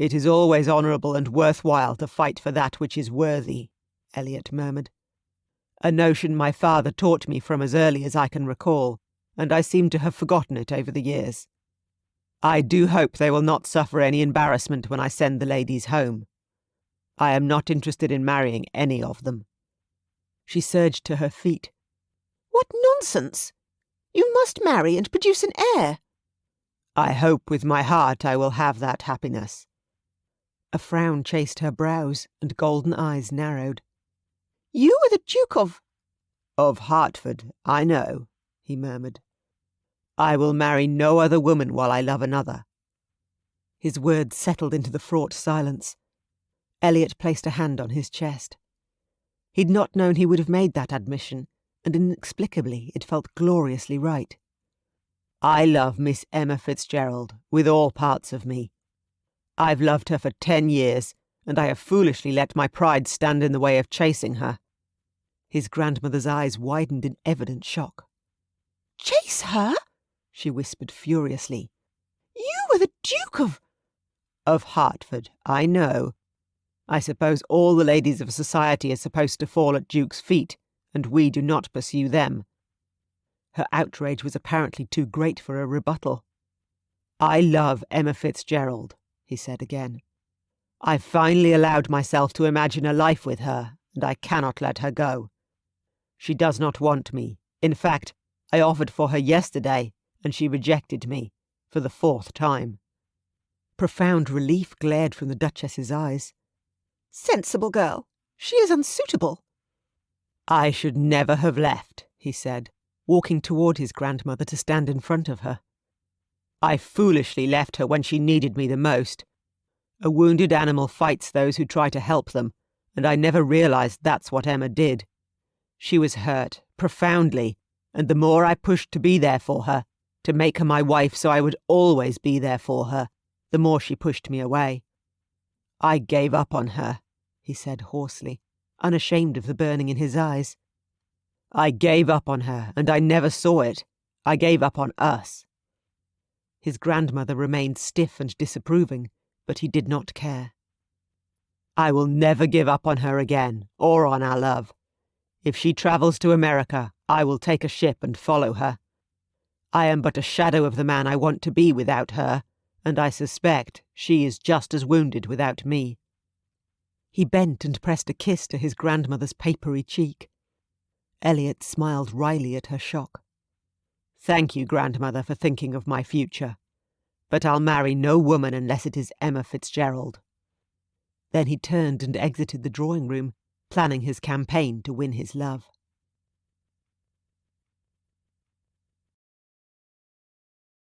"It is always honourable and worthwhile to fight for that which is worthy," Elliot murmured. "A notion my father taught me from as early as I can recall, and I seem to have forgotten it over the years. I do hope they will not suffer any embarrassment when I send the ladies home. I am not interested in marrying any of them." She surged to her feet. "What nonsense! You must marry and produce an heir." "I hope with my heart I will have that happiness." A frown chased her brows, and golden eyes narrowed. "You are the Duke of—" "Of Hartford, I know," he murmured. "I will marry no other woman while I love another." His words settled into the fraught silence. Elliot placed a hand on his chest. He'd not known he would have made that admission, and inexplicably it felt gloriously right. "I love Miss Emma Fitzgerald with all parts of me. I've loved her for 10 years, and I have foolishly let my pride stand in the way of chasing her." His grandmother's eyes widened in evident shock. "Chase her?" she whispered furiously. "You were the Duke of—" "Of Hartford, I know. I suppose all the ladies of society are supposed to fall at Duke's feet, and we do not pursue them." Her outrage was apparently too great for a rebuttal. "I love Emma Fitzgerald," he said again. "I've finally allowed myself to imagine a life with her, and I cannot let her go. She does not want me. In fact, I offered for her yesterday, and she rejected me, for the 4th time." Profound relief glared from the Duchess's eyes. "Sensible girl. She is unsuitable." "I should never have left," he said, walking toward his grandmother to stand in front of her. "I foolishly left her when she needed me the most. A wounded animal fights those who try to help them, and I never realized that's what Emma did. She was hurt, profoundly, and the more I pushed to be there for her, to make her my wife so I would always be there for her, the more she pushed me away. I gave up on her," he said hoarsely, unashamed of the burning in his eyes. "I gave up on her, and I never saw it. I gave up on us." His grandmother remained stiff and disapproving, but he did not care. "I will never give up on her again, or on our love. If she travels to America, I will take a ship and follow her. I am but a shadow of the man I want to be without her, and I suspect she is just as wounded without me." He bent and pressed a kiss to his grandmother's papery cheek. Elliot smiled wryly at her shock. "Thank you, grandmother, for thinking of my future. But I'll marry no woman unless it is Emma Fitzgerald." Then he turned and exited the drawing-room, planning his campaign to win his love.